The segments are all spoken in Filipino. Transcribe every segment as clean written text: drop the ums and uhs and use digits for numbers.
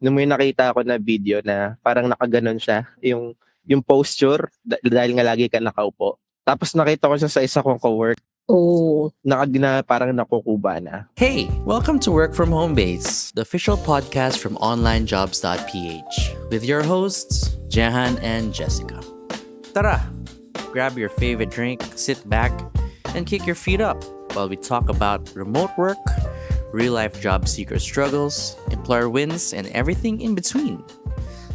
Nung may nakita ako na video na parang nakaganon siya, yung posture, dahil nga lagi ka nakaupo. Tapos nakita ko siya sa isa kong co-work, Oh, parang nakukuba na. Hey, welcome to Work From Home Base, the official podcast from onlinejobs.ph with your hosts, Jehan and Jessica. Tara, grab your favorite drink, sit back, and kick your feet up while we talk about remote work, real-life job seeker struggles, employer wins, and everything in between.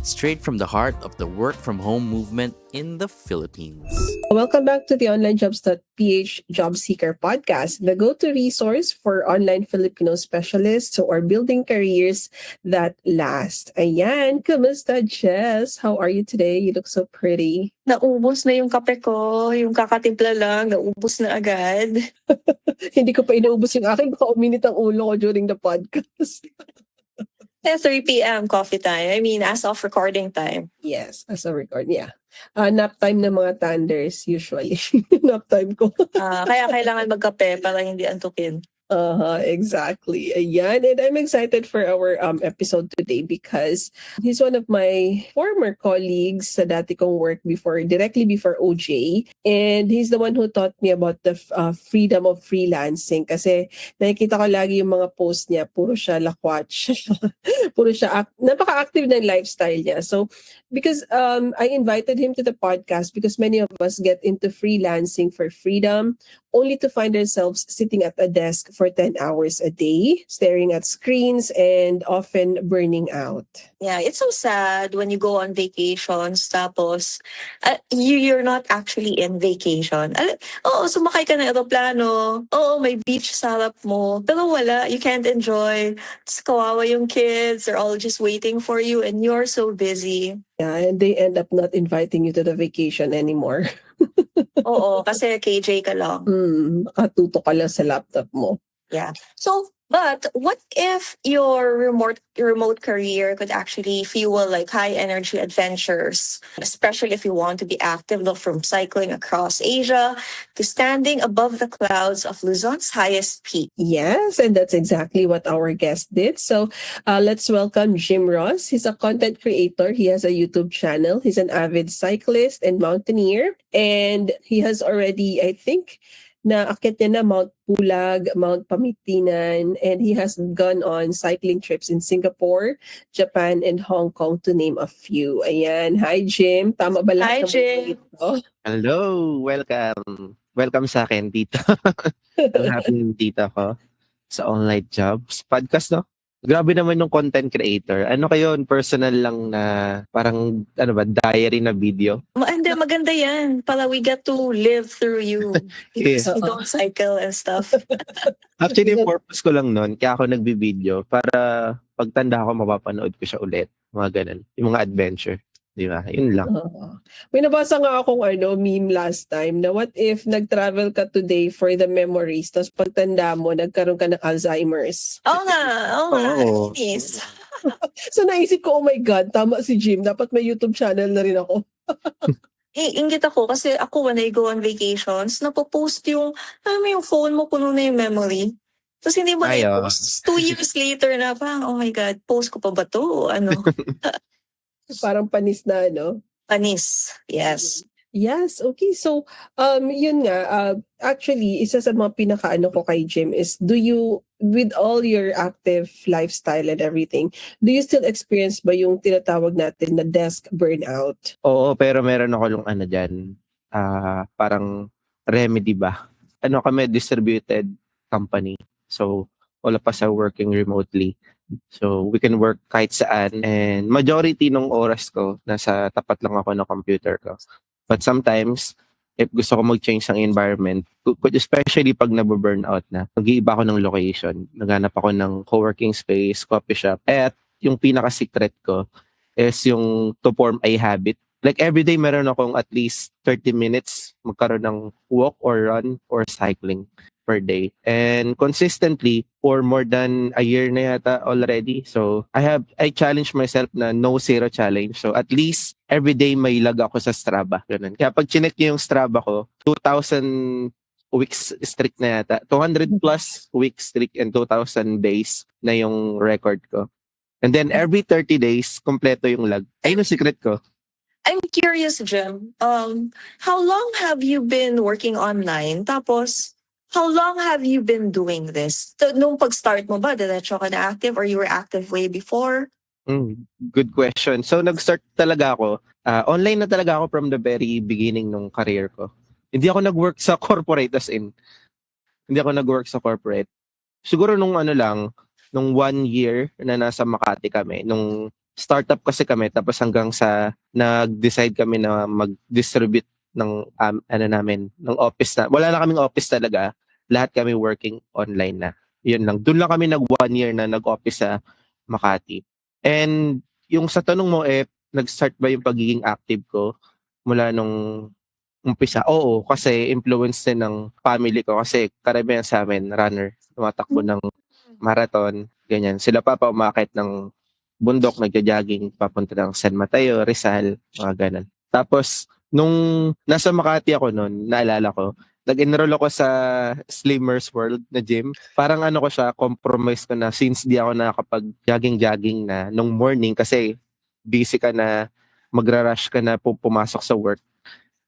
Straight from the heart of the work from home movement in the Philippines. welcome back to the onlinejobs.ph Job Seeker Podcast, the go-to resource for online Filipino specialists who are building careers that last. Ayan, kumusta, Jess? How are you today? You look so pretty. Naubos na yung kape ko, yung kakatimpla lang, naubos na agad. Hindi ko pa inaubos yung akin, baka uminit ang ulo ko during the podcast. 3 p.m. coffee time. I mean, as of recording time. Yes, as a record, yeah. Nap time ng mga thunders, usually. Nap time ko. Kaya kailangan magkape para hindi antukin. Exactly. Ayan. And I'm excited for our episode today because he's one of my former colleagues sa dati kong work before, directly before OJ. And he's the one who taught me about the freedom of freelancing kasi nakikita ko lagi yung mga post niya, puro siya lakwatch. Puro siya, napaka-active ng lifestyle niya. So, because I invited him to the podcast because many of us get into freelancing for freedom, only to find ourselves sitting at a desk for 10 hours a day, staring at screens, and often burning out. Yeah, it's so sad when you go on vacations tapos you're not actually in vacation. Oo, sumakay ka ng aeroplano. Oo, may beach sa harap mo. Pero wala, you can't enjoy. Tapos kawawa yung kids. They're all just waiting for you and you're so busy. Yeah, and they end up not inviting you to the vacation anymore. Oo, kasi KJ ka lang. Makatuto ka lang sa laptop mo. Yeah. So, but what if your remote career could actually fuel like high energy adventures, especially if you want to be active, look from cycling across Asia to standing above the clouds of Luzon's highest peak? Yes, and that's exactly what our guest did. So let's welcome Jim Ross. He's a content creator. He has a YouTube channel. He's an avid cyclist and mountaineer. And he has already, I think, naakyat niya na Mount Pulag, Mount Pamitinan, and he has gone on cycling trips in Singapore, Japan, and Hong Kong, to name a few. Ayan. Hi, Jim. Tama ba Hi, lahat ng Jim. mga ito? Hello, welcome. Welcome sa akin dito. Ang happy dito ako sa Online Jobs Podcast, no? Grabe naman yung content creator. Ano kayo, personal lang na parang, diary na video? Hindi, maganda yan. Para we get to live through you. Because Yeah. we don't cycle and stuff. Actually, yung purpose ko lang nun, kaya ako nagbibideo, para pagtanda ko, mapapanood ko siya ulit. Mga ganun. Yung mga adventure. Di ba? Yun lang. May nabasa nga akong meme last time na what if nag-travel ka today for the memories, tapos pagtanda mo, nagkaroon ka ng Alzheimer's. Oo nga. Oo. Yes. So naisip ko, oh my God, tama si Jim. Dapat may YouTube channel na rin ako. Ingit ako kasi ako when I go on vacations, napopost yung, alam mo yung phone mo, puno na yung memory. Tapos hindi mo Ay, oo. i-post. 2 years later na parang, oh my God, post ko pa ba to? Ano? Parang panis na, no? Panis. Yes. Yes, okay. So, yun nga, actually, isa sa mga pinakaano ko kay Jim is, with all your active lifestyle and everything, do you still experience ba yung tinatawag natin na desk burnout? Oo, pero meron ako yung dyan, parang remedy ba? Kami, distributed company. So, all of us are working remotely. So, we can work kahit saan. And majority ng oras ko, nasa tapat lang ako ng computer ko. But sometimes, if gusto ko mag-change ng environment, especially pag nababurnout na, mag-iiba ako ng location. Naghanap ako ng co-working space, coffee shop. At yung pinaka-secret ko is yung to form a habit. Like everyday, meron akong at least 30 minutes magkaroon ng walk or run or cycling per day. And consistently, for more than a year na yata already. So, I challenge myself na no zero challenge. So, at least every day may lag ako sa Strava. Ganun. Kaya pag chinek niyo yung Strava ko, 2,000 weeks streak na yata. 200 plus weeks streak and 2,000 days na yung record ko. And then every 30 days, kompleto yung lag. Ayun yung secret ko. I'm curious, Jim. How long have you been working online? Tapos, how long have you been doing this? Nung pag-start mo ba, diretso ka na active or you were active way before? Good question. So, nag-start talaga ako. Online na talaga ako from the very beginning nung career ko. Hindi ako nag-work sa corporate as in. Hindi ako nag-work sa corporate. Siguro nung nung 1 year na nasa Makati kami, nung startup kasi kami, tapos hanggang sa nag-decide kami na mag-distribute ng ng office na. Wala na kaming office talaga. Lahat kami working online na. Yun lang. Doon lang kami nag 1 year na nag-office sa Makati. And yung sa tanong mo, nag-start ba yung pagiging active ko mula nung umpisa? Oo, kasi influence din ng family ko. Kasi karamihan sa amin, runner, tumatakbo ng marathon, ganyan. Sila pa umakit ng bundok, nagja-jogging, papunta ng San Mateo, Rizal, mga ganun. Tapos, nung nasa Makati ako noon, naalala ko, nag-enroll ako sa Slimmers World na gym. Parang ko siya, compromise ko na since di ako nakakapag-jogging na nung morning kasi busy ka na, magra-rush ka na pumasok sa work.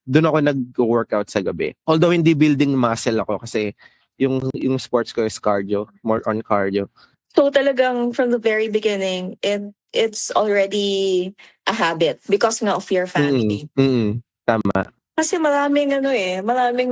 Doon ako nag-workout sa gabi. Although hindi building muscle ako kasi yung sports ko is cardio, more on cardio. So talagang from the very beginning, it's already a habit because nga of your family. Tama. Kasi maraming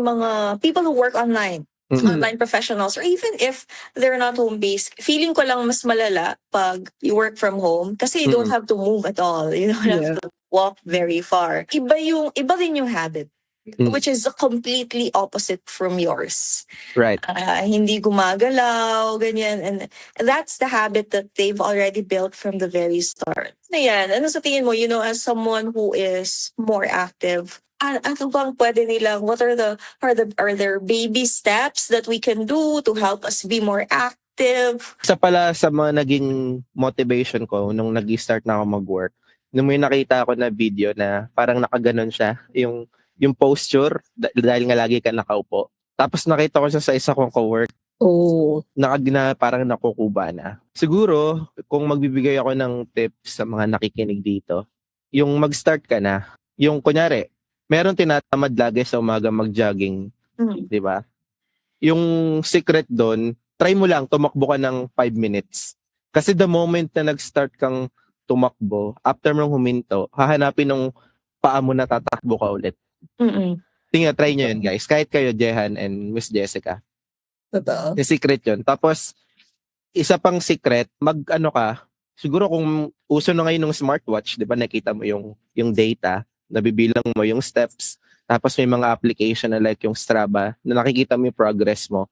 mga people who work online, online professionals, or even if they're not home-based, feeling ko lang mas malala pag you work from home kasi you don't have to move at all. You don't have to walk very far. Iba rin yung habit, which is completely opposite from yours. Right. Hindi gumagalaw, ganyan. And that's the habit that they've already built from the very start. Ayan, ano sa tingin mo, as someone who is more active, ano bang pwede nilang, what are there baby steps that we can do to help us be more active? Isa pala sa mga naging motivation ko nung nag-start na ako mag-work, nung may nakita ako na video na parang nakaganon siya, yung posture, dahil nga lagi ka nakaupo. Tapos nakita ko siya sa isa kong co-work. Parang nakukuba na. Siguro, kung magbibigay ako ng tips sa mga nakikinig dito, yung mag-start ka na, yung kunyari, meron tinatamad lagi sa umaga mag-jogging, di ba? Yung secret doon, try mo lang, tumakbo ka ng 5 minutes. Kasi the moment na nag-start kang tumakbo, after mong huminto, hahanapin ng paa mo na tatakbo ka ulit. Tingnan, try nyo yun guys. Kahit kayo, Jehan and Miss Jessica. Totoo. Yung secret yun. Tapos, isa pang secret, siguro kung uso na ngayon ng smartwatch, di ba nakita mo yung data, nabibilang mo yung steps, tapos may mga application na like yung Strava, na nakikita mo yung progress mo.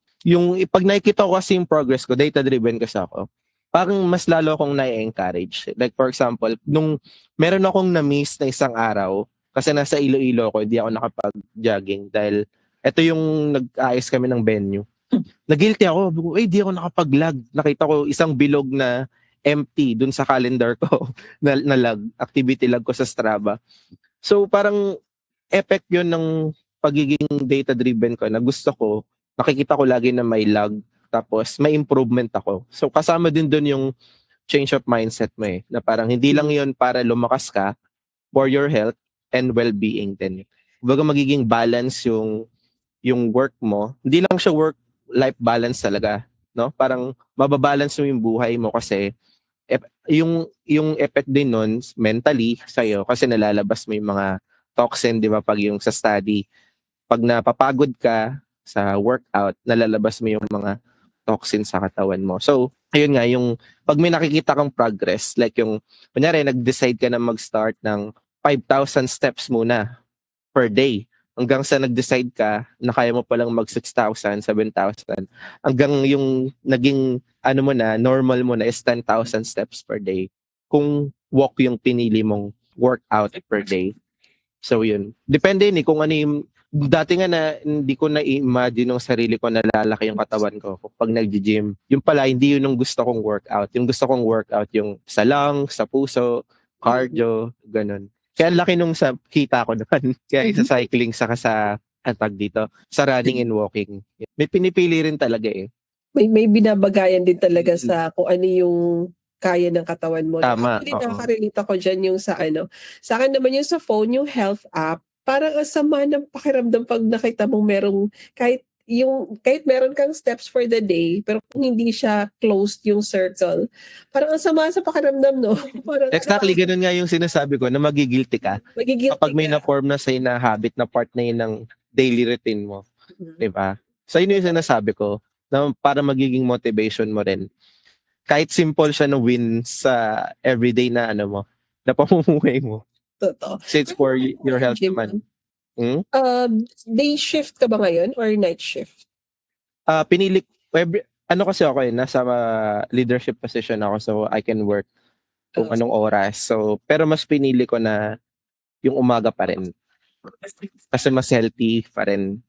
Pag nakikita ko kasi yung progress ko, data-driven kasi ako, parang mas lalo akong na-encourage. Like for example, nung meron akong na-miss na isang araw, kasi nasa Iloilo ako, hindi ako nakapag-jogging dahil ito yung nag-ayos kami ng venue. Nag-guilty ako, di ako nakapag-log. Nakita ko isang bilog na empty dun sa calendar ko na log, activity log ko sa Strava. So parang effect yun ng pagiging data-driven ko na gusto ko, nakikita ko lagi na may log, tapos may improvement ako. So kasama din dun yung change of mindset mo na parang hindi lang yun para lumakas ka, for your health and well-being din. Baga magiging balance yung work mo. Hindi lang siya work-life balance talaga, no? Parang mababalance mo yung buhay mo kasi yung effect din nun mentally sa'yo kasi nalalabas mo yung mga toxin, di ba? Pag yung sa study, pag napapagod ka sa workout, nalalabas mo yung mga toxin sa katawan mo. So, ayun nga, yung pag may nakikita kang progress, like kunyari, nag-decide ka na mag-start ng 5,000 steps muna per day. Hanggang sa nag-decide ka na kaya mo palang mag 6,000, 7,000. Hanggang yung naging normal mo na is 10,000 steps per day. Kung walk yung pinili mong workout per day. So yun. Depende kung ano yung, dati nga na hindi ko na-imagine ng sarili ko na lalaki yung katawan ko pag nag-gym. Yung pala, hindi yun yung gusto kong workout. Yung gusto kong workout yung sa lungs, sa puso, cardio, ganun. Kaya laki nung sa kita ko naman. Kaya sa cycling, saka sa dito, sa running and walking. May pinipili rin talaga May binabagayan din talaga sa kung ano yung kaya ng katawan mo. Tama, Actually, oo. nakaka-relate ako dyan yung sa sa akin naman yung sa phone, yung health app, parang ang sama ng pakiramdam pag nakita mong merong kahit meron kang steps for the day, pero kung hindi siya closed yung circle, parang ang sama sa pakiramdam, no? Parang Exactly, ganun nga yung sinasabi ko na magigilty ka magigilty kapag may ka. na-form na sa'yo na habit na part na yun ng daily routine mo. Mhm. Diba? So yun yung sinasabi ko na para magiging motivation mo rin. Kahit simple siya na win sa everyday na na pamumuhay mo. Totoo. So it's for your health Gym, naman. Hmm? day shift ka ba ngayon or night shift? Pinili kasi ako nasa leadership position ako so I can work kung anong oras. So pero mas pinili ko na yung umaga pa rin. Kasi mas healthy pa rin.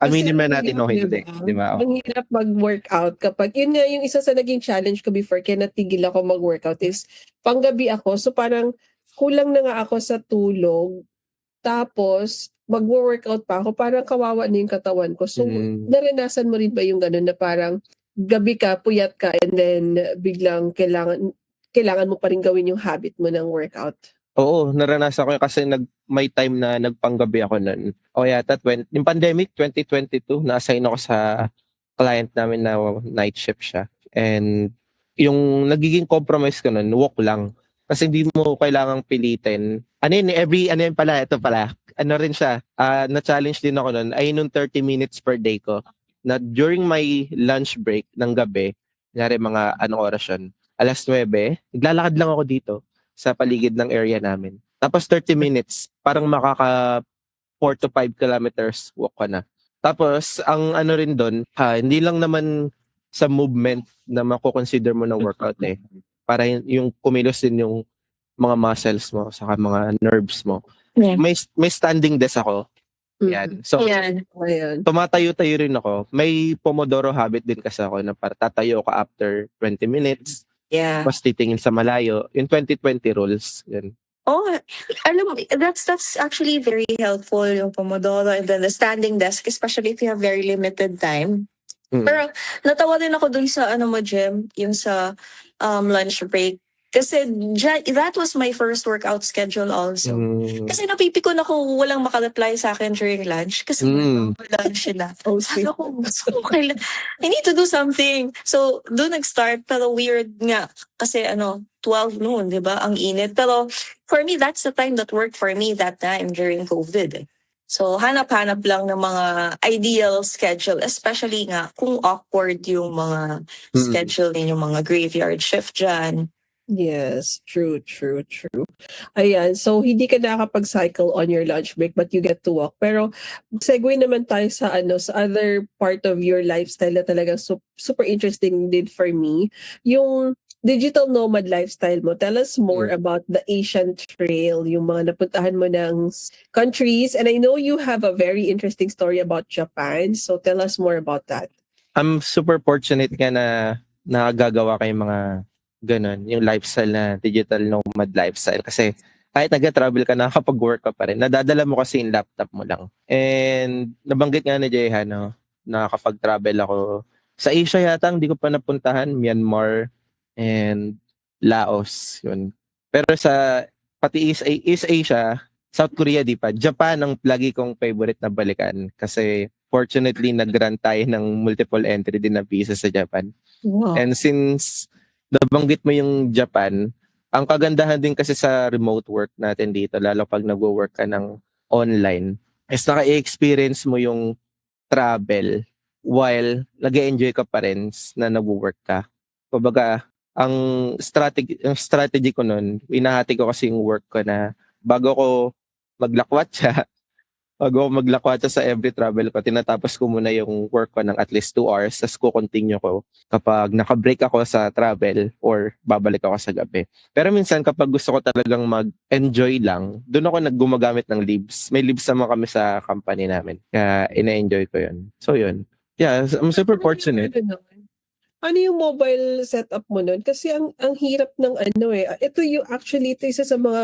Aminin man natin o hindi, di ba? Ang hirap mag-workout kapag, yun nga yung isa sa naging challenge ko before, kaya natigil ako mag-workout is, panggabi ako, so parang kulang na nga ako sa tulog, tapos mag-workout pa ako, parang kawawa na yung katawan ko. So, naranasan mo rin ba yung gano'n na parang gabi ka, puyat ka, and then biglang kailangan mo pa rin gawin yung habit mo ng workout? Oo, naranasan ko yun kasi may time na nagpanggabi ako nun. O yata, yung pandemic, 2022, na-assign ako sa client namin na night shift siya. And yung nagiging compromise ko nun, walk lang. Kasi hindi mo kailangang pilitin. Ito pala, rin siya, na-challenge din ako nun, ay nung 30 minutes per day ko, na during my lunch break ng gabi, kunyari mga anong oras yun, 9:00, naglalakad lang ako dito sa paligid ng area namin. Tapos 30 minutes, parang makaka 4 to 5 kilometers walk ka na. Tapos, ang rin doon, hindi lang naman sa movement na mako-consider mo ng workout Para yung kumilos din yung mga muscles mo, saka mga nerves mo. Yeah. May standing desk ako. Yan. So, Yan. tumatayo-tayo rin ako. May Pomodoro habit din kasi ako na para tatayo ka after 20 minutes. Yeah. Mas titingin sa malayo. Yung 20-20 rules. Yan. Oh, alam mo, that's actually very helpful, yung Pomodoro and then the standing desk, especially if you have very limited time. Pero natawa din ako dun sa Jem, yung sa lunch break. Kasi that was my first workout schedule also. Kasi napipikon ako walang makareply sa akin during lunch. Kasi lunch sila. Sabi ko, okay lang. I need to do something. So, doon nag-start. Pero weird nga. Kasi 12 noon, di ba? Ang init. Pero for me, that's the time that worked for me that time during COVID. So, hanap-hanap lang ng mga ideal schedule. Especially nga, kung awkward yung mga schedule yung mga graveyard shift dyan. Yes, true. Ayan, so hindi ka nakakapag-cycle on your lunch break but you get to walk. Pero segue naman tayo sa sa other part of your lifestyle na talagang super interesting din for me. Yung digital nomad lifestyle mo. Tell us more about the Asian Trail, yung mga napuntahan mo ng countries. And I know you have a very interesting story about Japan. So tell us more about that. I'm super fortunate nga na nakagagawa kayong mga ganun, yung lifestyle na digital nomad lifestyle. Kasi kahit nag-travel ka, nakakapag-work ka pa rin. Nadadala mo kasi yung laptop mo lang. And nabanggit nga ni Jehan, nakakapag-travel ako. Sa Asia yata, hindi ko pa napuntahan. Myanmar and Laos. Yun. Pero pati East Asia, South Korea, di pa. Japan ang lagi kong favorite na balikan. Kasi fortunately, nag-grant tayo ng multiple entry din na visa sa Japan. Wow. And since nabanggit mo yung Japan, ang kagandahan din kasi sa remote work natin dito, lalo pag nagwo-work ka ng online, is naka-experience mo yung travel while nag-enjoy ka pa rin na nagwo-work ka. Kumbaga, ang strategy ko nun, inahati ko kasi yung work ko na bago ko maglakwatsa sa every travel ko, tinatapos ko muna yung work ko ng at least 2 hours, tapos ko-continue ko kapag naka-break ako sa travel or babalik ako sa gabi. Pero minsan kapag gusto ko talagang mag-enjoy lang, doon ako naggumagamit ng leaves. May leaves naman kami sa company namin. Kaya ina-enjoy ko yun. So yun. Yeah, I'm super fortunate. Ano yung mobile setup mo nun? Kasi ang hirap ng ito isa sa mga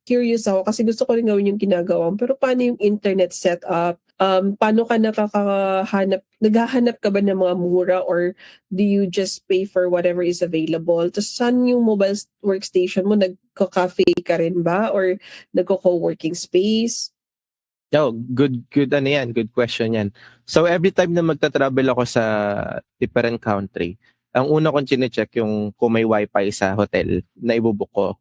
curious ako kasi gusto ko rin gawin yung ginagawa mo. Pero paano yung internet setup? paano ka naghahanap ka ba ng mga mura, or do you just pay for whatever is available? Tapos saan yung mobile workstation mo? Nagko-cafe ka rin ba, or nagko-co-working space? Oh, good ano yan, good question yan. So every time na magta-travel ako sa different country, ang una kong chine-check yung kung may wifi sa hotel na ibubuk ko.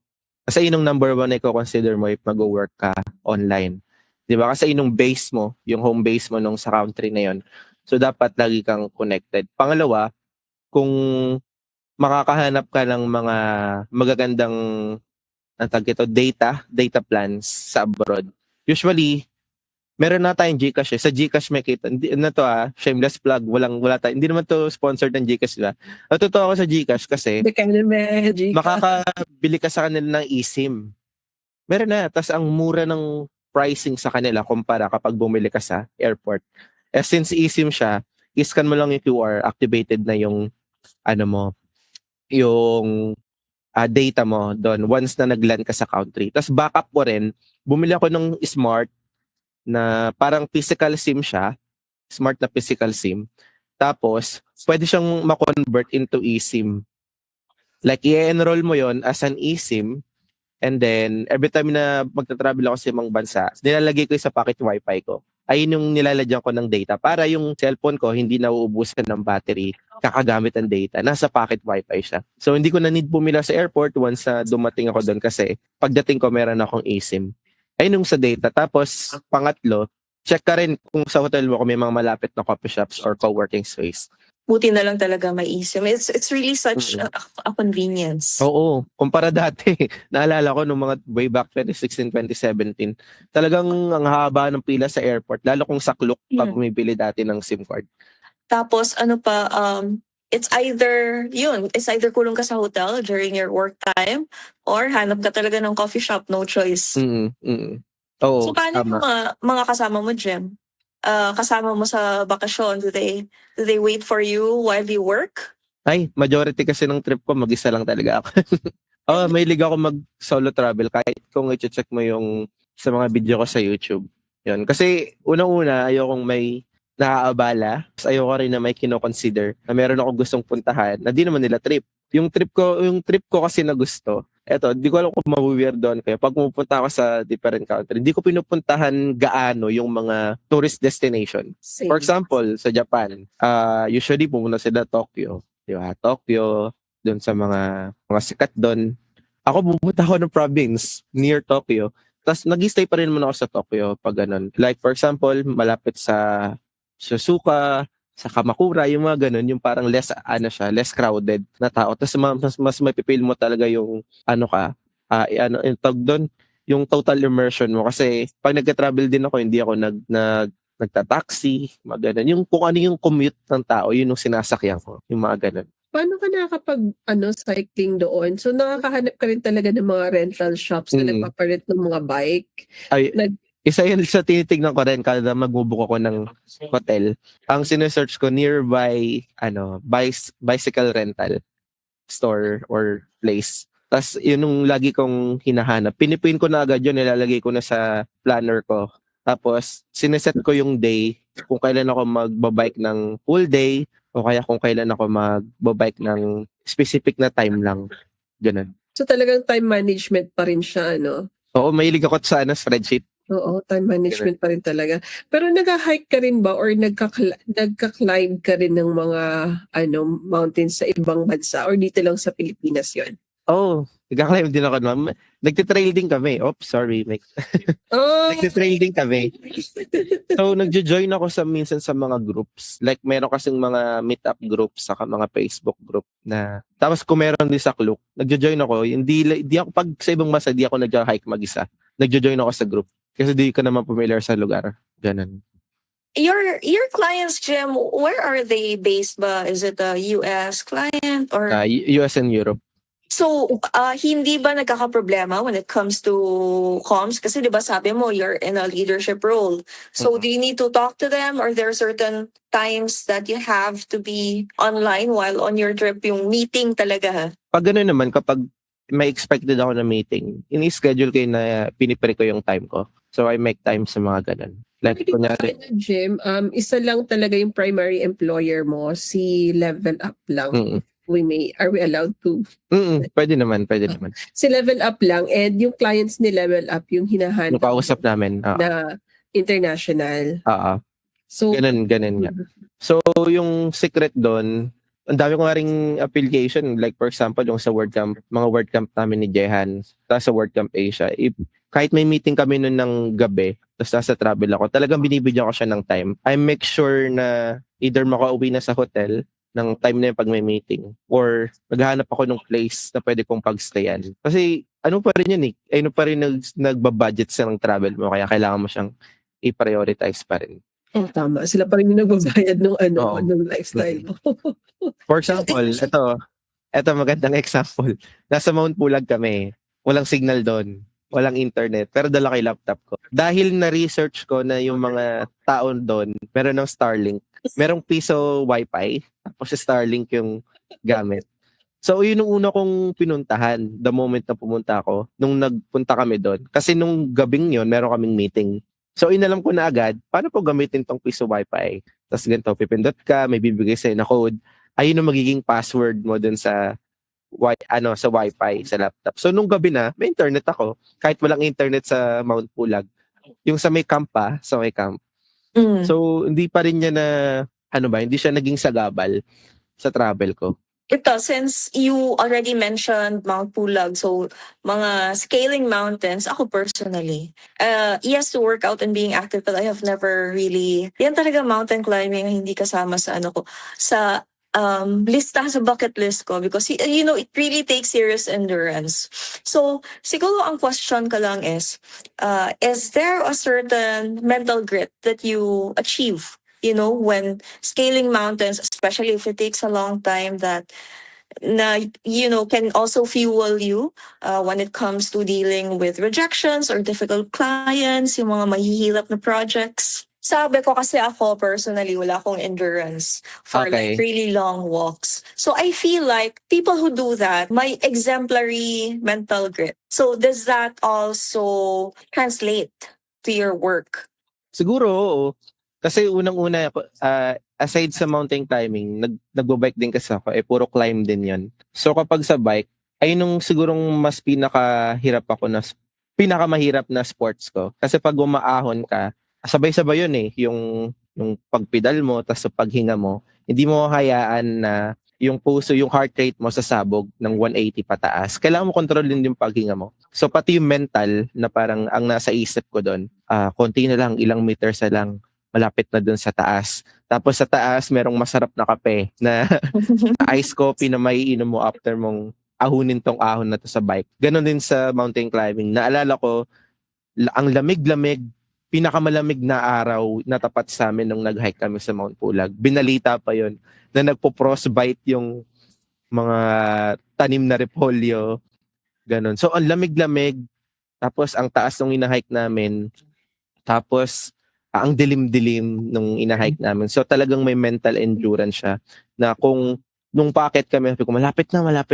Kasi yun yung number one na i-consider mo if mag-work ka online. Di ba? Kasi yun yung base mo, yung home base mo nung sa country na yun. So dapat lagi kang connected. Pangalawa, kung makakahanap ka ng mga magagandang data plans sa abroad. Usually, meron na tayong GCash eh. Sa GCash may kita. Hindi na to shameless plug. Wala tayo. Hindi naman to sponsored ng GCash, diba? Natutuwa ako sa GCash kasi The kind of magic. makakabili ka sa kanila ng eSIM. Meron na. Tas ang mura ng pricing sa kanila kumpara kapag bumili ka sa airport. Since eSIM siya, iscan mo lang yung QR, activated na yung yung data mo doon once na nag-land ka sa country. Tas backup ko rin, bumili ako ng smart na parang physical SIM siya, smart na physical SIM. Tapos, pwede siyang ma-convert into eSIM. Like, i-enroll mo yon as an eSIM, and then, every time na magta-travel ako sa ibang bansa, nilalagay ko sa pocket wifi ko. Ayun yung nilalagyan ko ng data para yung cellphone ko hindi nauubusan ng battery kakagamit ng data. Nasa pocket wifi siya. So, hindi ko na need bumila sa airport once dumating ako doon kasi pagdating ko meron akong eSIM. Ayun yung sa data. Tapos, pangatlo, check ka rin kung sa hotel mo kung may mga malapit na coffee shops or co-working space. Buti na lang talaga may eSIM. It's really such a convenience. Oo. Kumpara dati, naalala ko nung mga way back 2016, 2017, talagang ang haba ng pila sa airport, lalo kung saklok pag bumibili dati ng SIM card. Tapos it's either kulong ka sa hotel during your work time or hanap ka talaga ng coffee shop, no choice. Oo, So paano yung mga kasama mo, Jem? Kasama mo sa bakasyon, do they wait for you while you work? Ay, majority kasi ng trip ko, mag-isa lang talaga ako. Mahilig ako mag-solo travel kahit kung i-check mo yung sa mga video ko sa YouTube. Yun. Kasi unang-una, ayokong may naaabala. Ayoko rin na may kino-consider na meron akong gustong puntahan na di naman nila trip. Yung trip ko kasi na gusto, eto, di ko alam kung mawi-weird doon kayo. Pag pumupunta ako sa different country, di ko pinupuntahan gaano yung mga tourist destination. Same. For example, sa Japan, usually pumunta sila Tokyo. Di ba? Tokyo, doon sa mga sikat doon. Ako pupunta ako ng province near Tokyo. Tapos nag-stay pa rin muna ako sa Tokyo pag ganun. Like for example, malapit sa Suzuka, sa Kamakura, yung mga ganun, yung parang less crowded na tao. Tapos mas mapipil mo talaga yung yung tawag doon, yung total immersion mo. Kasi pag nagka-travel din ako, hindi ako nagta-taxi, mga ganun. Yung kung ano yung commute ng tao, yun yung sinasakyan ko, yung mga ganun. Paano ka cycling doon? So nakakahanap ka rin talaga ng mga rental shops na nagpapalit ng mga bike. Isa yun sa tinitignan ko rin kada magbubook ako ng hotel. Ang sinesearch ko nearby bicycle rental store or place. Tapos yun yung lagi kong hinahanap. Pinipin ko na agad yun, nilalagay ko na sa planner ko. Tapos sineset ko yung day kung kailan ako magbabike ng full day o kaya kung kailan ako magbabike ng specific na time lang. Ganun. So talagang time management pa rin siya, no? Oo, mahilig ako sa spreadsheet. Oo, time management pa rin talaga. Pero nag-hike ka rin ba or nagka-climb ka rin ng mga mountains sa ibang bansa or dito lang sa Pilipinas yon? Oh, nagka-climb din ako. Nagtitrail din kami. Oops, sorry. Nagtitrail din kami. So, nagjo-join ako minsan sa mga groups. Like, meron kasing mga meet-up groups saka mga Facebook group na. Tapos, kung meron din sa Klook, nagjo-join ako. Hindi ako, pag sa ibang bansa, di ako nag-hike mag-isa. Nagjo-join ako sa group. Kasi di ka naman familiar sa lugar. Ganun. Your clients, Jem, where are they based ba? Is it a US client or? US and Europe. So, hindi ba nagkakaproblema when it comes to comms? Kasi di ba sabi mo, you're in a leadership role. So, do you need to talk to them or there are certain times that you have to be online while on your trip, yung meeting talaga? Pag gano'n naman, kapag may expected ako na meeting, ini-schedule ko na pinipre ko yung time ko. So, I make time sa mga ganun. Like, Pwede ba kunyari, sa gym, isa lang talaga yung primary employer mo, si Level Up lang. mm, Are we allowed to? pwede naman, pwede naman. Si Level Up lang and yung clients ni Level Up yung Yung hinahandle kausap namin, na international. So, ganun nga. So, yung secret doon, ang dami ko nga ring affiliation. Like, for example, yung sa WordCamp, mga WordCamp namin ni Jehan, tapos sa WordCamp Asia, kahit may meeting kami noon ng gabi, tapos nasa travel ako, talagang binibigyan ko siya ng time. I make sure na either makauwi na sa hotel ng time na yung pag may meeting, or maghahanap ako ng place na pwede kong pagstayan. Kasi, ano pa rin yun eh, ano pa rin nagbabudget sa ng travel mo, kaya kailangan mo siyang i-prioritize pa rin. tama. Sila pa rin yung nagbabayad ng Oo. ng lifestyle mo. For example, ito magandang example. Nasa Mount Pulag kami. Walang signal doon. Walang internet. Pero dala ko yung laptop ko. Dahil na-research ko na yung mga taon doon, meron ng Starlink. Merong piso wifi. Tapos Starlink yung gamit. So, yun yung una kong pinuntahan the moment na pumunta ako nung nagpunta kami doon. Kasi nung gabing yun, meron kaming meeting. So, inalam ko na agad, paano po gamitin tong piso wifi? Tapos ganito, pipindot ka, may bibigay sa'yo na code. Ayun ang magiging password mo dun sa sa wifi, sa laptop. So, nung gabi na, may internet ako. Kahit walang internet sa Mount Pulag. Yung sa may camp pa, sa may camp. So, hindi pa rin niya na, hindi siya naging sagabal sa travel ko. Ito, since you already mentioned Mount Pulag, so mga scaling mountains, ako personally, yes, to work out and being active, but I have never really, yan talaga mountain climbing, hindi kasama sa sa lista sa bucket list ko, because it really takes serious endurance. So, siguro ang question ka lang is there a certain mental grit that you achieve when scaling mountains, especially if it takes a long time, that can also fuel you when it comes to dealing with rejections or difficult clients, yung mga mahihirap na projects? Sabi ko kasi ako personally, wala akong endurance for like really long walks. So I feel like people who do that, may exemplary mental grit. So does that also translate to your work? Siguro, oo. Kasi unang-una, aside sa mountain climbing, nagbo-bike din kasi ako, puro climb din yon. So kapag sa bike, ay nung sigurong mas pinakamahirap na sports ko. Kasi pag umaahon ka, sabay-sabay yun eh, yung pagpedal mo, tas sa paghinga mo, hindi mo hayaan na yung heart rate mo sasabog ng 180 pataas. Kailangan mo kontrolin yung paghinga mo. So pati yung mental na parang ang nasa isip ko doon, konti na lang, ilang meters na lang, malapit na dun sa taas. Tapos sa taas, merong masarap na kape na ice coffee na maiinom mo after mong ahunin tong ahon na to sa bike. Ganon din sa mountain climbing. Naalala ko, ang lamig-lamig, pinakamalamig na araw na tapat sa amin nung nag-hike kami sa Mount Pulag. Binalita pa yon na nagpo-frostbite yung mga tanim na repolyo. Ganon. So, ang lamig-lamig. Tapos, ang taas nung ina-hike namin. Tapos, ang dilim-dilim nung ina-hike namin. So talagang may mental endurance siya na nung paakyat kami, sabi ko, malapit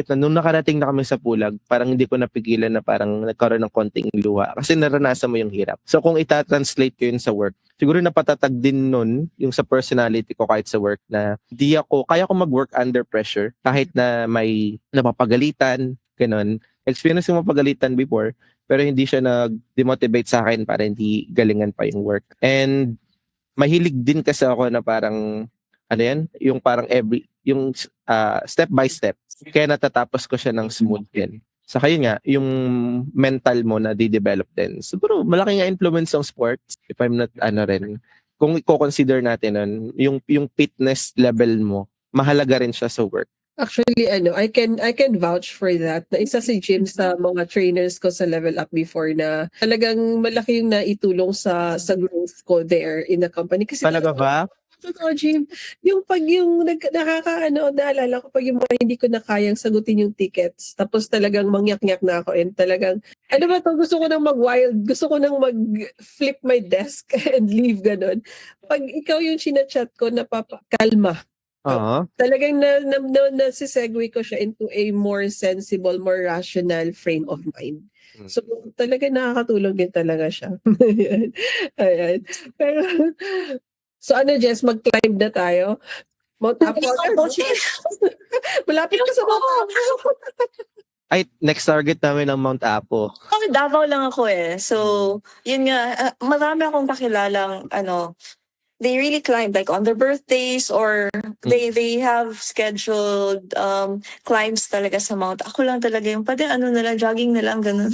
na. Nung nakarating na kami sa Pulag, parang hindi ko napigilan na parang nagkaroon ng konting luha. Kasi naranasan mo yung hirap. So kung itatranslate ko yun sa work, siguro napatatag din nun yung sa personality ko kahit sa work na kaya ko mag-work under pressure kahit na may napapagalitan, ganun. Experience yung mapagalitan before, pero hindi siya nag-demotivate sa akin para hindi galingan pa yung work. And mahilig din kasi ako na parang, yung parang step by step. Kaya natatapos ko siya ng smooth din. Saka yun nga, yung mental mo na di-develop din. Siguro, malaki nga influence ng sports. If I'm not, kung i-consider natin nun, yung fitness level mo, mahalaga rin siya sa work. Actually, I can vouch for that. Na isa si Jim sa mga trainers ko sa Level Up before na talagang malaki yung naitulong sa growth ko there in the company. Kasi Talaga ba? Totoo, Jim. Yung naalala ko pag yung mga hindi ko na kayang sagutin yung tickets. Tapos talagang mangyak-nyak na ako and talagang, gusto ko nang mag-wild. Gusto ko nang mag-flip my desk and leave, ganun. Pag ikaw yung sinachat ko, napapakalma. Oo. Talagang nasisegue ko siya into a more sensible, more rational frame of mind. So, talaga nakakatulong din talaga siya. Ayan. Ayan. Pero, so ano, Jess, mag-climb na tayo? Mount Apo. Malapit ka sa Mount Apo. Ay, next target namin ang Mount Apo. Oh, Davao lang ako eh. So, yun nga, marami akong kakilalang, they really climb like on their birthdays or they have scheduled climbs talaga sa mount. Ako lang talaga yung pwede na lang, jogging na lang, ganun.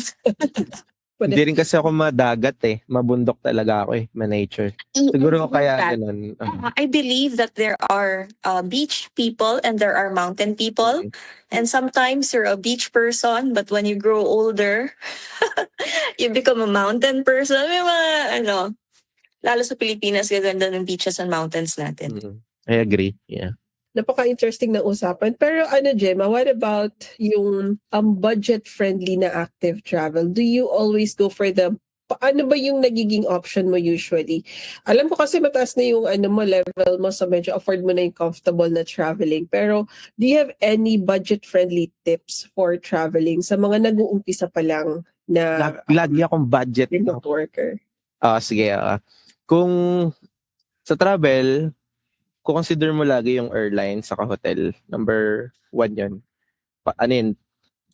Hindi rin kasi ako madagat eh. Mabundok talaga ako eh. Ma-nature. Siguro kaya ganun. I believe that there are beach people and there are mountain people. And sometimes you're a beach person, but when you grow older, you become a mountain person. May mga, lalo sa Pilipinas, gaganda ng beaches and mountains natin. I agree. Yeah. Napaka-interesting na usapan. Pero Gemma, what about yung budget-friendly na active travel? Do you always go for ano ba yung nagiging option mo usually? Alam ko kasi mataas na yung level mo, so medyo afford mo na yung comfortable na traveling. Pero do you have any budget-friendly tips for traveling sa mga nag-uumpisa pa lang na Lagi akong budget remote worker? Sige. Kung sa travel, kung consider mo lagi yung airline sa hotel, number 1 yun.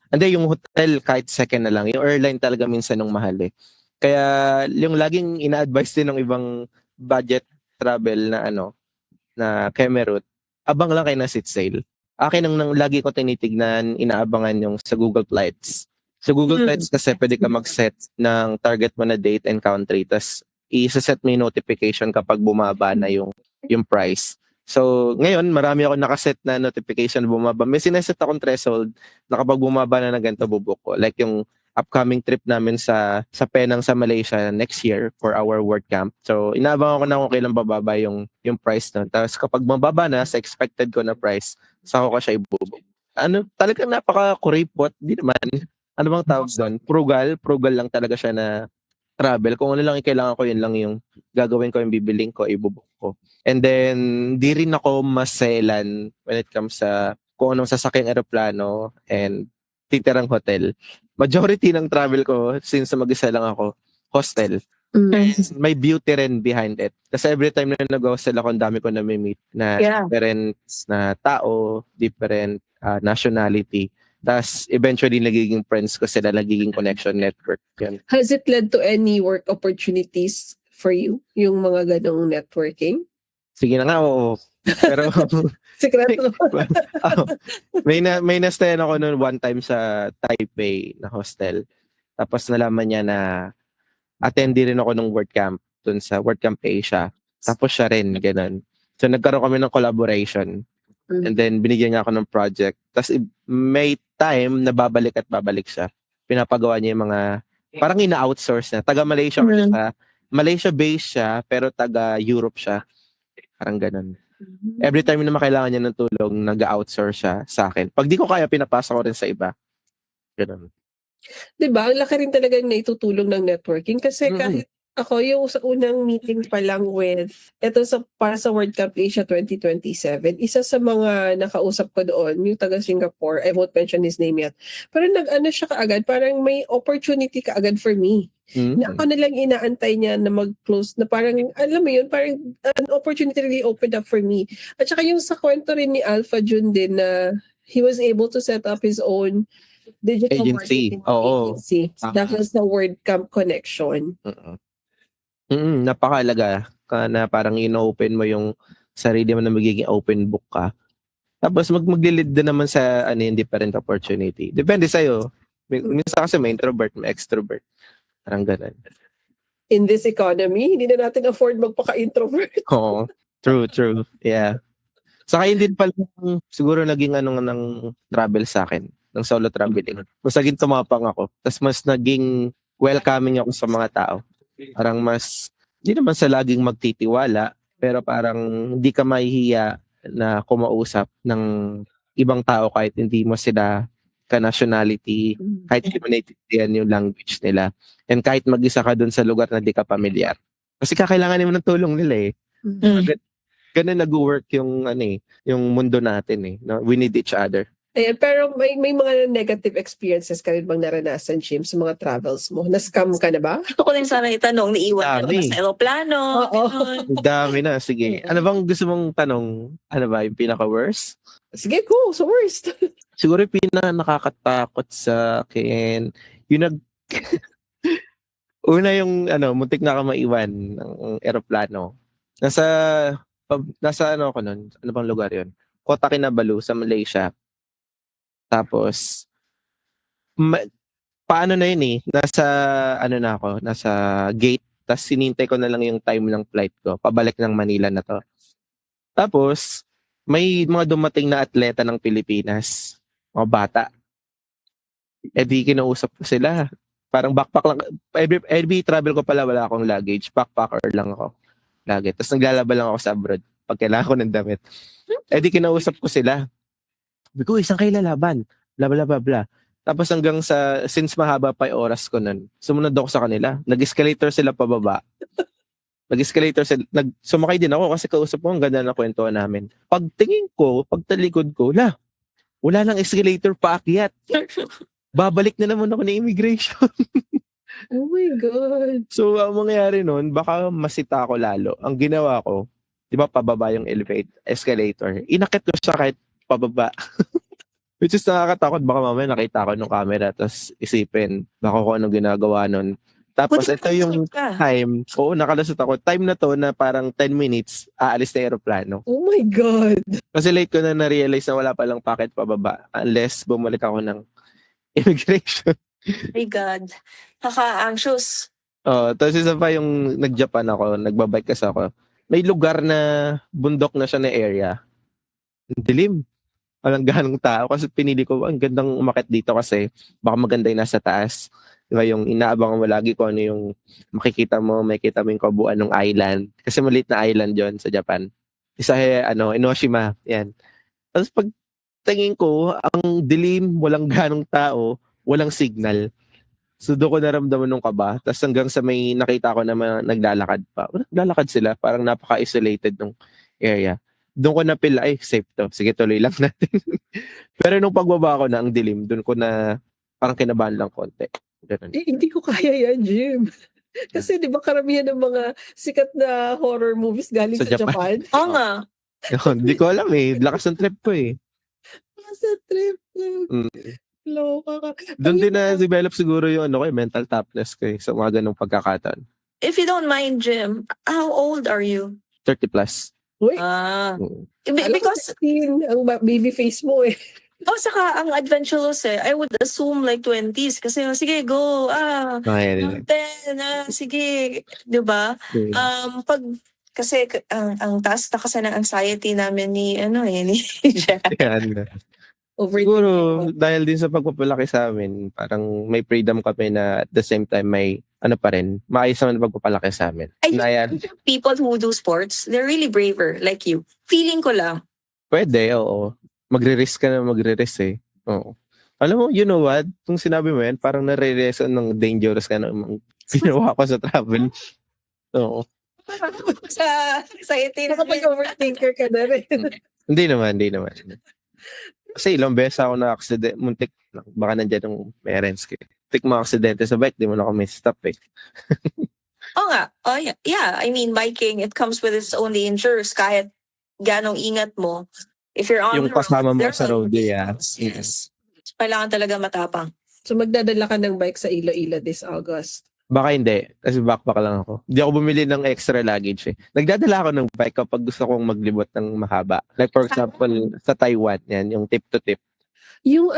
Hindi, yung hotel kahit second na lang. Yung airline talaga minsan nung mahal eh. Kaya yung laging ina-advise din ng ibang budget travel na na Kemerut, abang lang kayo ng seat sale. Akin ang lagi ko tinitignan, inaabangan yung sa Google Flights. Sa Google Flights kasi pwede ka mag-set ng target mo na date and country. Tapos i-set mo yung notification kapag bumaba na yung price. So, ngayon, marami ako nakaset na notification bumaba. May sineset akong threshold na kapag bumaba na ng ganito, bubuk ko. Like yung upcoming trip namin sa Penang sa Malaysia next year for our work camp. So, inaabangan ko na kung kailan bababa yung price nun. Tapos kapag mababa na sa expected ko na price, saka ko siya ibubuk. Talagang napaka-kuripot. Di naman. Ano bang tawag doon? Frugal lang talaga siya na travel. Kung ano lang yung kailangan ko, yun lang yung gagawin ko, yung bibiling ko, ibubuk ko. And then, di rin ako maselan when it comes sa kung anong sasakyang aeroplano and titirang hotel. Majority ng travel ko, since mag-isa lang ako, hostel. And may beauty rin behind it. Kasi every time na nag-hostel ako, ang dami ko na-meet na different na tao, different nationality. Tapos eventually nagiging friends ko sila, nagiging connection network. Yan. Has it led to any work opportunities for you, yung mga ganong networking? Sige na nga, oo. Pero Sikreto. may na-stayan ako noon one time sa Taipei na hostel. Tapos nalaman niya na attendee rin ako ng WordCamp dun sa WordCamp Asia. Tapos siya rin, ganun. So nagkaroon kami ng collaboration. And then binigyan niya ako ng project. Tapos may time na babalik siya. Pinapagawa niya yung mga, parang ina-outsource na. Taga Malaysia siya. Malaysia-based siya, pero taga Europe siya. Parang ganun. Every time na makailangan niya ng tulong, nag-outsource siya sa akin. Pag di ko kaya, pinapasa ko rin sa iba. Ganun. Diba? Ang laki rin talaga na itutulong ng networking. Kasi kahit ako, yung sa unang meeting pa lang para sa World Cup Asia 2027, isa sa mga nakausap ko doon, yung taga Singapore, I won't mention his name yet, pero nag-ano siya kaagad, parang may opportunity kaagad for me. Na ako na lang inaantay niya na mag-close, na parang, alam mo yun, parang an opportunity really opened up for me. At saka yung sa kwento rin ni Alpha June din na he was able to set up his own digital agency. marketing agency. That was the World Cup connection. Napakalaga na parang ino-open mo yung sarili mo na magiging open book ka. Tapos maglilid din naman sa yung different opportunity. Depende sa'yo. Minsan kasi may introvert, may extrovert. Parang ganun. In this economy, hindi na natin afford magpaka-introvert. Oo. True. Yeah. Saka hindi pala siguro naging ng travel sa akin, ng solo traveling. Mas naging tumapang ako. Tapos mas naging welcoming ako sa mga tao. Parang mas, hindi naman sa laging magtitiwala, pero parang hindi ka mahihiya na kumausap ng ibang tao kahit hindi mo sila ka-nationality, kahit hindi mo naiintindihan yung language nila. And kahit mag-isa ka dun sa lugar na di ka pamilyar. Kasi kakailanganin mo ng tulong nila eh. ganun nag-work yung yung mundo natin eh. No? We need each other. Ayan, pero may mga negative experiences ka rin bang naranasan, Jim, sa mga travels mo? Na-scam ka na ba? Gusto ko din sana itanong, naiiwan ka ba Dami. sa aeroplano? Oo. Ganun. Ang dami na. Sige. Ano bang gusto mong tanong? Ano ba yung pinaka-worst? Sige, go. So worst. Siguro yung nakakatakot sa akin, yung una yung muntik na ako maiwan ng eroplano. Nasa ako nun, ano bang lugar yun? Kota Kinabalu sa Malaysia. Tapos, paano na yun eh, nasa gate, tapos sinintay ko na lang yung time ng flight ko, pabalik ng Manila na to. Tapos, may mga dumating na atleta ng Pilipinas, mga bata. Di kinausap ko sila. Parang backpack lang. Every travel ko pala wala akong luggage. Backpacker lang ako. Lagi. Tapos naglalaba lang ako sa abroad pag kailangan ko ng damit. Di kinausap ko sila. Sabi ko, isang kayo lalaban. Bla bla bla bla. Tapos hanggang since mahaba pa yung oras ko nun, sumunod ako sa kanila. Nag-escalator sila pababa. Sumakay din ako kasi kausap ko, ang ganda na kwentuhan namin. Pagtingin ko, pagtalikod ko, wala nang escalator paakyat. Babalik na naman ako ng immigration. Oh my God. So, ang mangyayari nun, baka masita ako lalo. Ang ginawa ko, di ba pababa yung escalator, inakit ko siya kahit pababa. Which is nakakatakot, baka mamaya nakita ko nung camera, tapos isipin, baka kung anong ginagawa nun. Tapos Buti ito yung nakalusot ka. time, nakalusot ako. Time na to na parang 10 minutes, aalis na aeroplano. Oh my God. Kasi late ko na na-realize na wala palang packet pababa unless bumalik ako ng immigration. My God. Kaka-anxious. Tapos isa pa yung nag-Japan ako, nagbabike kasi ako. May lugar na bundok na siya na area. Ang dilim. Walang ganong tao. Kasi pinili ko, ang gandang umakit dito kasi baka maganda yung nasa taas. Diba yung inaabangan mo lagi kung ano yung makikita mo yung kabuuan ng island. Kasi maliit na island yon sa Japan. Isa Enoshima. Yan. Tapos pag tingin ko, ang dilim, walang ganong tao, walang signal. So doon ko naramdaman nung kaba. Tapos hanggang sa may nakita ko na naglalakad pa. Naglalakad sila, parang napaka-isolated nung area. Doon ko na pila, safe to. Sige, tuloy lang natin. Pero nung pagbaba ko na, ang dilim, doon ko na parang kinabahan lang konti. Ganun. Hindi ko kaya yan, Jim. Kasi di ba karamihan ng mga sikat na horror movies galing Sa sa Japan? Oo nga. Hindi ko alam eh. Lakas ng trip ko eh. Sa trip. Mm. Loka ka. Doon din na-develop siguro yung mental toughness ko eh. Sa mga ganung pagkakataon. If you don't mind, Jim, how old are you? 30 plus. Uy, Mm. Because, ang baby face mo eh. saka ang adventurous I would assume like 20s. Kasi, sige, go. Okay. 10, sige. Diba? Kasi ang taas na kasi ng anxiety namin ni Jack. Yan. Siguro, dahil din sa pagpapalaki sa amin, parang may freedom kami na at the same time may pa rin, maayos naman ang pagpapalaki sa amin. People who do sports, they're really braver like you. Feeling ko lang. Pwede, oo. Magre-risk ka na magre-risk eh. Oo. Alam mo, you know what? Kung sinabi mo yan, parang nare-reason ng dangerous ka na ginawa ko sa travel. Oo. Sa anxiety na Nakapag-overthinker ka na rin. Hindi naman. Kasi ilang beses ako na-accident, muntik, baka nandiyan yung parents ko. Muntik mga aksidente sa bike, di mo na kami stop eh. nga. Yeah. I mean, biking, it comes with its own dangers. Kahit ganong ingat mo, if you're on Yung the road, kasama mo there's sa road, Yes. Kailangan talaga matapang. So magdadala ka ng bike sa Iloilo this August. Baka hindi. Kasi backpack lang ako. Hindi ako bumili ng extra luggage eh. Nagdadala ako ng bike kapag gusto kong maglibot ng mahaba. Like for example, sa Taiwan, yan, yung tip to tip. Yung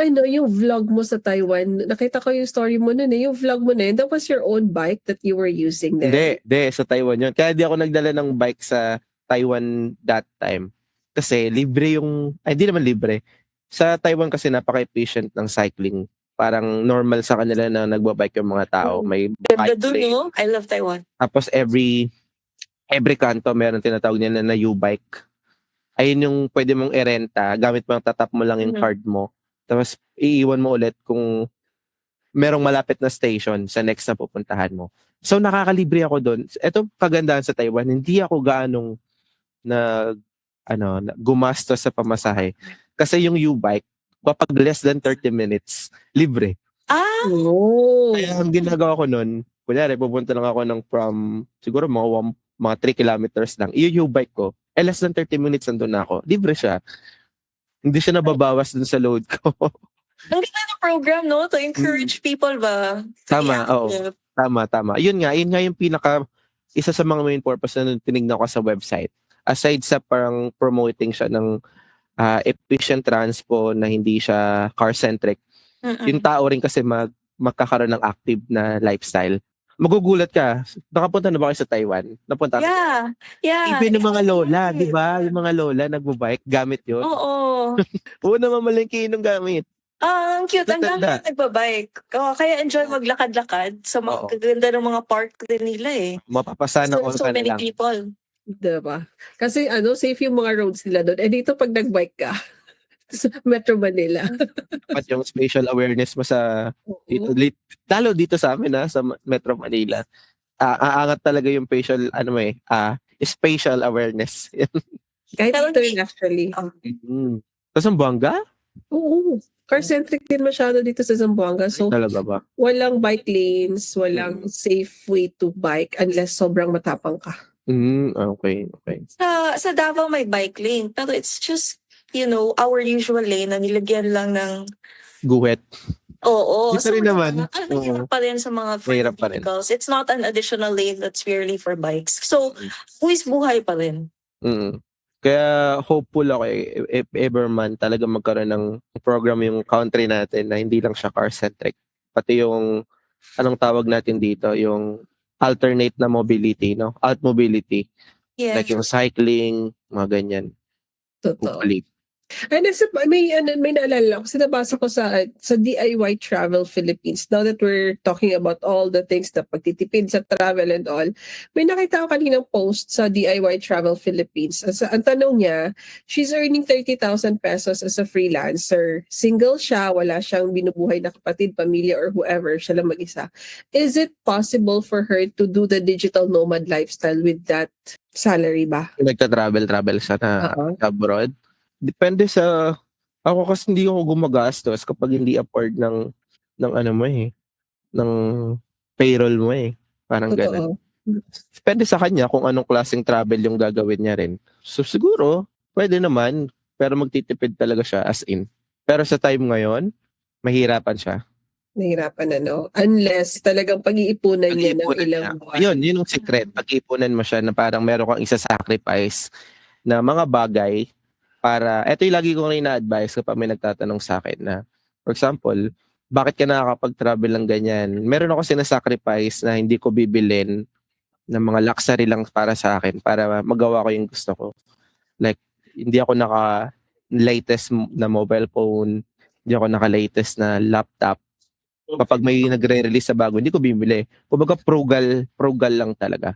vlog mo sa Taiwan, nakita ko yung story mo nun eh. Yung vlog mo na yun, that was your own bike that you were using there. Hindi, sa Taiwan yun. Kaya di ako nagdala ng bike sa Taiwan that time. Kasi libre hindi naman libre. Sa Taiwan kasi napaka-efficient ng cycling. Parang normal sa kanila na nagbabike yung mga tao. May Ganda bike dun, lane. no? I love Taiwan. Tapos every kanto meron tinatawag nila na U-bike. Ayun yung pwede mong i-renta. Gamit mo, tatap mo lang yung card mo. Tapos iiwan mo ulit kung merong malapit na station sa next na pupuntahan mo. So nakakalibre ako doon. Ito kagandahan sa Taiwan, hindi ako gaanong na gumastos sa pamasahe. Kasi yung U-bike, kapag less than 30 minutes, libre. Ah, Oh. Kaya ang ginagawa ko nun, kunyari, pupunta lang ako siguro mga 3 kilometers lang. Yung U-bike ko, less than 30 minutes nandun na ako. Libre siya. Hindi siya nababawas dun sa load ko. ang ganda ng program, no? To encourage people ba? To be Tama, oo. active. Tama. Yun nga yung isa sa mga main purpose na tinignan ko sa website. Aside sa parang promoting siya ng efficient transpo na hindi siya car-centric, yung tao rin kasi magkakaroon ng active na lifestyle. Magugulat ka. Nakapunta na ba kayo sa Taiwan? Napunta ka? Yeah. Even yung mga lola, di ba? Yung mga lola nagbabike, gamit yun. Oo. Oo naman malingki yung gamit. Ang cute. Ang dami Tatanda. na nagbabike. Kaya enjoy maglakad-lakad. Sa Oo. gaganda ng mga park din nila eh. Mapapasa ng So ka na many lang. people. Diba? Kasi safe yung mga roads nila doon. Dito pag nagbike ka, sa Metro Manila. Dapat yung spatial awareness mo sa lalo dito sa amin sa Metro Manila. Aangat talaga yung spatial awareness. Kahit Pero dito rin actually. Sa Zamboanga? Oo. Car-centric din masyado dito sa Zamboanga. So, Talaga ba? walang bike lanes, walang safe way to bike unless sobrang matapang ka. Okay. Sa Davao may bike lane. Pero it's just, our usual lane na nilagyan lang ng Guwet. Oo. Dito rin naman. Mahirap pa rin sa mga Mahirap pa rin. vehicles. It's not an additional lane that's purely for bikes. So, buhay pa rin. Kaya hopeful ako if ever man talaga magkaroon ng program yung country natin na hindi lang siya car-centric. Pati yung, anong tawag natin dito, yung alternate na mobility, no? Alt mobility. Yeah. Like yung cycling, mga ganyan. Totoo. Hopefully. And may naalala ko, sinabasa ko sa DIY Travel Philippines. Now that we're talking about all the things na pagtitipid sa travel and all, may nakita ko kaninang post sa DIY Travel Philippines. Ang tanong niya, she's earning 30,000 pesos as a freelancer. Single siya, wala siyang binubuhay na kapatid, pamilya, or whoever, siya lang mag-isa. Is it possible for her to do the digital nomad lifestyle with that salary ba? Nagta-travel siya na abroad. Depende sa ako kasi hindi ako gumagastos kapag hindi afford ng ng payroll mo Parang ganun. Depende sa kanya kung anong klaseng travel yung gagawin niya rin. So siguro, pwede naman, pero magtitipid talaga siya as in. Pero sa time ngayon, mahirapan siya. Nahirapan unless talagang pag-iipunan niya ng ilang buwan. Yun yung secret. Pag-iipunan mo siya na parang meron kang isa-sacrifice na mga bagay para, eto yung lagi ko rin na-advise kapag may nagtatanong sa akin na, for example, bakit ka nakakapag-travel lang ganyan? Meron ako sinasacrifice na hindi ko bibilin ng mga luxury lang para sa akin para magawa ko yung gusto ko. Like, hindi ako naka-latest na mobile phone, hindi ako naka-latest na laptop. Kapag may nagre-release sa bago, hindi ko bibili. Kumbaga frugal lang talaga.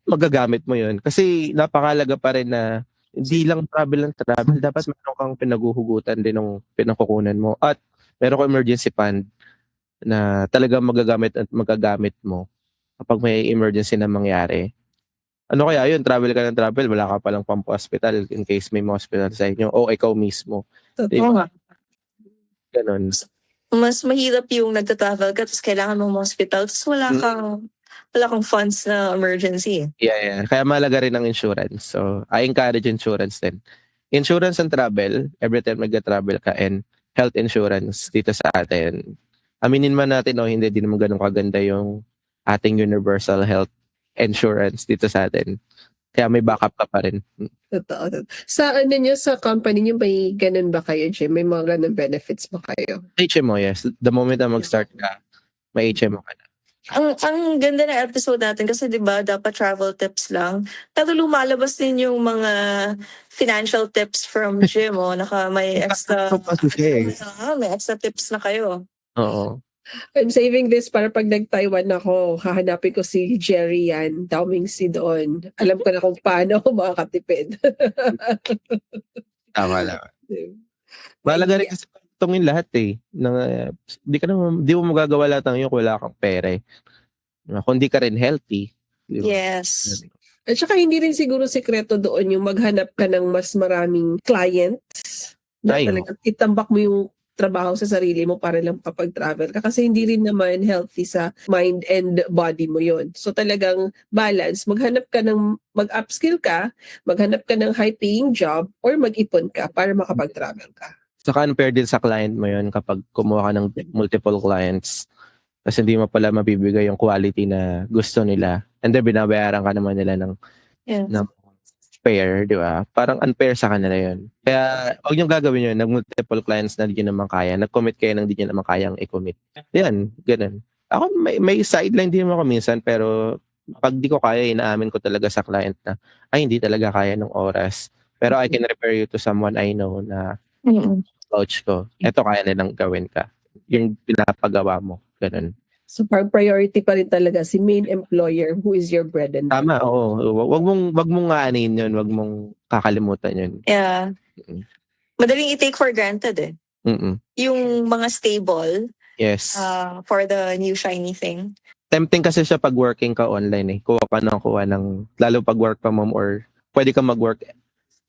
Magagamit mo yun. Kasi napakalaga pa rin na hindi lang travel. Dapat meron kang pinaguhugutan din ng pinakukunan mo. At meron kang emergency fund na talaga magagamit mo kapag may emergency na mangyari. Ano kaya yun? Travel ka ng travel, wala ka palang pampo-hospital in case may hospital sa inyo o ikaw mismo. Totoo. Ganon. Mas mahirap yung nagta-travel ka tapos kailangan mong hospital tapos wala kang funds na emergency. Yeah. Kaya mahalaga rin ang insurance. So, I encourage insurance din. Insurance and travel, every time nag-travel ka, and health insurance dito sa atin. Aminin man natin, hindi din naman ganun kaganda yung ating universal health insurance dito sa atin. Kaya may backup ka pa rin. Totoo. Sa sa company niyo, may ganun ba kayo, Jim? May mga ganun benefits ba kayo? HMO, yes. The moment na mag-start ka, may HMO ka na. Ang ganda ng episode natin kasi 'di ba dapat travel tips lang. Pero lumalabas din yung mga financial tips from Jim may extra may extra tips na kayo. Oo. I'm saving this para pag nag-Taiwan ako, hahanapin ko si Jerry yan. Daming si doon. Alam ko na kung paano ako makakatipid. Tama lang. Mahalaga rin kasi tungin lahat di mo magagawa lahat ng yun kung wala kang pera Kung di ka rin healthy. Diba? Yes. At saka hindi rin siguro sekreto doon yung maghanap ka ng mas maraming clients na Ay, talagang itambak mo yung trabaho sa sarili mo para lang kapag-travel ka. Kasi hindi rin naman healthy sa mind and body mo yon. So talagang balance. Maghanap ka ng, mag-upskill ka, maghanap ka ng high-paying job, or mag-ipon ka para makapag-travel ka. saka unfair din sa client mo yun kapag kumuha ka ng multiple clients. Kasi hindi mo pala mabibigay yung quality na gusto nila. And then binabayaran ka naman nila ng Yes. fair, di ba? Parang unfair sa kanila yun. Kaya huwag niyong gagawin yun. Nag-multiple clients na hindi nyo naman kaya. Nag-commit kayo ng hindi nyo naman kayang i-commit. Yan, ganun. Ako may sideline din ako minsan, pero pag di ko kaya, inaamin ko talaga sa client na ay hindi talaga kaya ng oras. Pero I can refer you to someone I know na Mm-mm. coach ko. Ito kaya nilang gawin ka. Yung pinapagawa mo. Ganun. So priority pa rin talaga si main employer who is your bread and butter. Tama, oo. Wag mong aanin yun. Wag mong kakalimutan yun. Yeah. Mm. Madaling i-take for granted eh. Mm-mm. Yung mga stable Yes. for the new shiny thing. Tempting kasi siya pag working ka online eh. Kuha ng, lalo pag work from home or pwede ka mag-work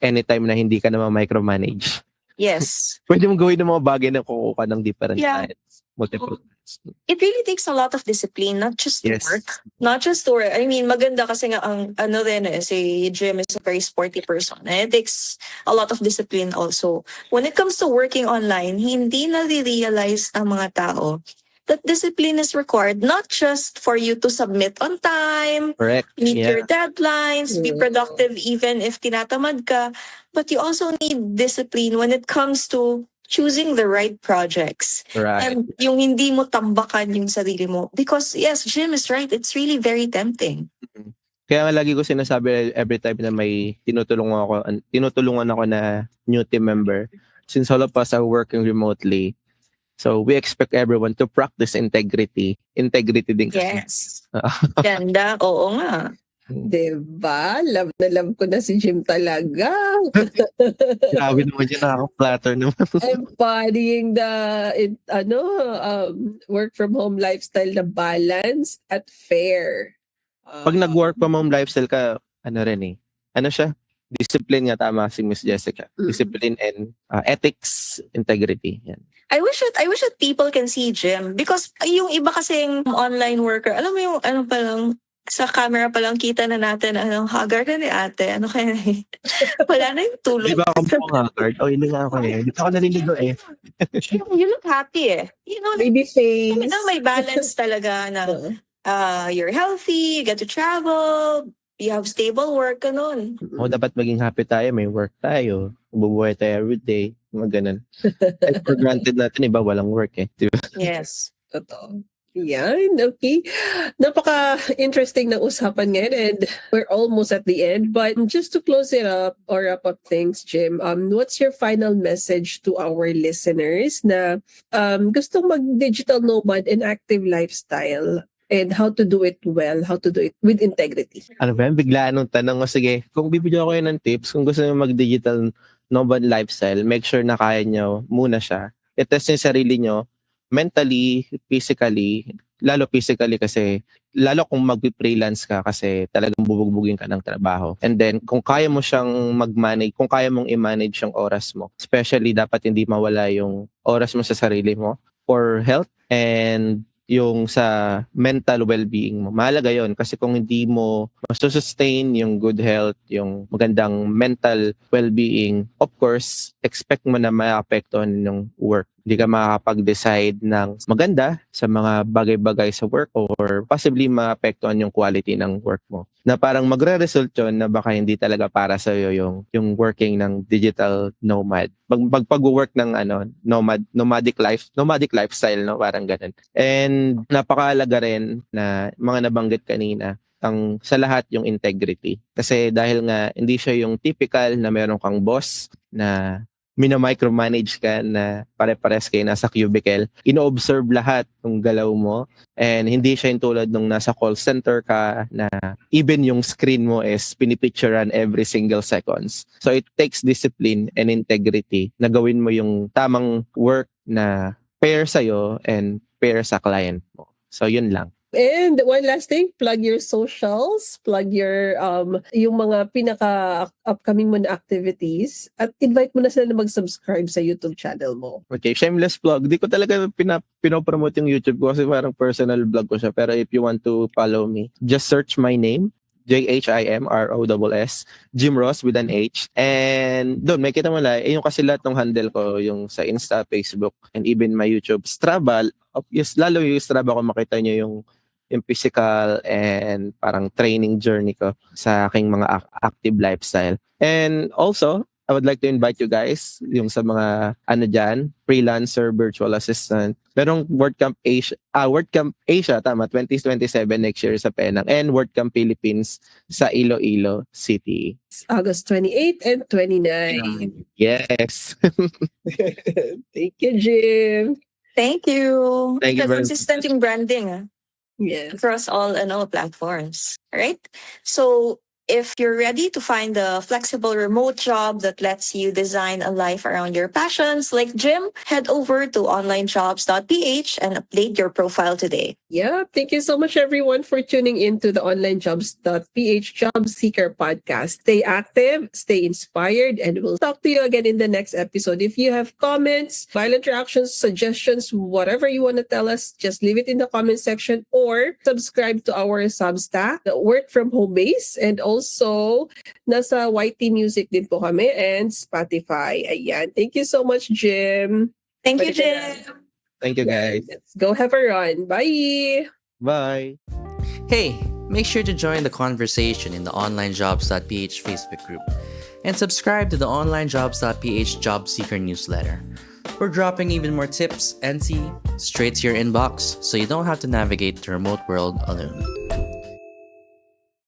anytime na hindi ka naman micromanage. Yes. Pwede mo gawin ng mga bagay na kukuha ka ng different Yeah. clients. Multiple clients. It really takes a lot of discipline, not just to Yes. work. Not just to work. I mean, maganda kasi nga ang ano rin eh, si Jim is a very sporty person. And it takes a lot of discipline also. When it comes to working online, hindi na-realize ng mga tao that discipline is required not just for you to submit on time, Correct. meet Yeah. your deadlines, be Yeah. productive even if tinatamad ka. But you also need discipline when it comes to choosing the right projects. Right. And yung hindi mo tambakan yung sarili mo. Because yes, Jim is right. It's really very tempting. Kaya nga lagi ko sinasabi every time na may tinutulungan ako na new team member. Since all of us are working remotely, so we expect everyone to practice integrity. Integrity din kasi. Yes. Ganda. Oo nga. Diba? Love na love ko na si Jim talaga. Grabe naman yun, nakaka-flatter naman. Embodying the work from home lifestyle na balanced at fair. Pag nag-work from home lifestyle ka, ano rin eh. Ano siya? Discipline nga, tama si Miss Jessica. Discipline and ethics, integrity. Yan. I wish that people can see Jim because yung iba kasing online worker, alam mo yung ano pa lang, sa camera pa lang kita na natin, hagar na ni ate, ano kaya wala na yung tulog. Di ba ako mga card? O, hindi nga ako eh. Hindi ako naliligo eh. You look happy eh. You know, Baby face. may balance talaga na you're healthy, you get to travel, you have stable work, ganun. O, dapat maging happy tayo. May work tayo. Bubuhay tayo everyday. Mga ganun. And for granted natin, iba walang work eh. Diba? Yes. Totoo. Yan, okay. Napaka-interesting na usapan ngayon and we're almost at the end. But just to close it up or wrap up things, Jim, what's your final message to our listeners na gustong mag-digital nomad and active lifestyle and how to do it well, how to do it with integrity? Ano ba yan? Biglaan nung tanong ko, sige, kung bibigyan ko kayo ng tips, kung gusto nyo mag-digital nomad lifestyle, make sure na kaya nyo muna siya. I-test yung sarili nyo, mentally, physically, lalo physically kasi, lalo kung mag-freelance ka kasi talagang bubugbugin ka ng trabaho. And then, kung kaya mo siyang mag-manage, kung kaya mong i-manage yung oras mo, especially dapat hindi mawala yung oras mo sa sarili mo for health and yung sa mental well-being mo. Mahalaga yun kasi kung hindi mo masustain yung good health, yung magandang mental well-being, of course, expect mo na maapektuhan yung work. Hindi ka makakapag-decide ng maganda sa mga bagay-bagay sa work or possibly maapektuhan yung quality ng work mo. Na parang magre-result yun na baka hindi talaga para sa iyo yung working ng digital nomad. Pag-work ng nomadic lifestyle, no, parang ganun. And napakahalaga rin na mga nabanggit kanina, ang sa lahat yung integrity. Kasi dahil nga hindi siya yung typical na meron kang boss na mina-micromanage ka na pare-pares kayo nasa cubicle. Ino-observe lahat ng galaw mo and hindi siya yung tulad nung nasa call center ka na even yung screen mo is pinipicturean every single seconds. So it takes discipline and integrity na gawin mo yung tamang work na pair sa'yo and pair sa client mo. So yun lang. And one last thing, plug your socials, plug your yung mga pinaka upcoming mo na activities at invite mo na sila na mag-subscribe sa YouTube channel mo. Okay, shameless plug. Di ko talaga pinopromote yung YouTube ko kasi parang personal vlog ko siya. Pero if you want to follow me, just search my name, JHIMROSS, Jim Ross with an H. And doon, may kita mo lang, yung kasi lahat ng handle ko, yung sa Insta, Facebook, and even my YouTube. Strava, yes, lalo yung Strava ko makita nyo yung physical and parang training journey ko sa aking mga active lifestyle. And also, I would like to invite you guys, yung sa mga freelancer, virtual assistant. Merong WordCamp Asia, tama, 2027 next year sa Penang, and WordCamp Philippines sa Iloilo City. August 28 and 29. Yes. Thank you, Jim. Thank you. Thank you very Consistent yung branding Yes. across all platforms. All right. So if you're ready to find a flexible remote job that lets you design a life around your passions like Jim, head over to onlinejobs.ph and update your profile today. Yeah, thank you so much everyone for tuning in to the onlinejobs.ph Job Seeker podcast. Stay active, stay inspired, and we'll talk to you again in the next episode. If you have comments, file interactions, suggestions, whatever you want to tell us, just leave it in the comment section or subscribe to our Substack, the Work From Home Base, and also nasa YT Music din po kami and Spotify. Ayan. Thank you so much, Jim. Thank you, Balik ka na. Jim. Thank you, guys. Let's go have a run. Bye! Bye. Hey, make sure to join the conversation in the onlinejobs.ph Facebook group and subscribe to the onlinejobs.ph Job Seeker newsletter. We're dropping even more tips and straight to your inbox so you don't have to navigate the remote world alone.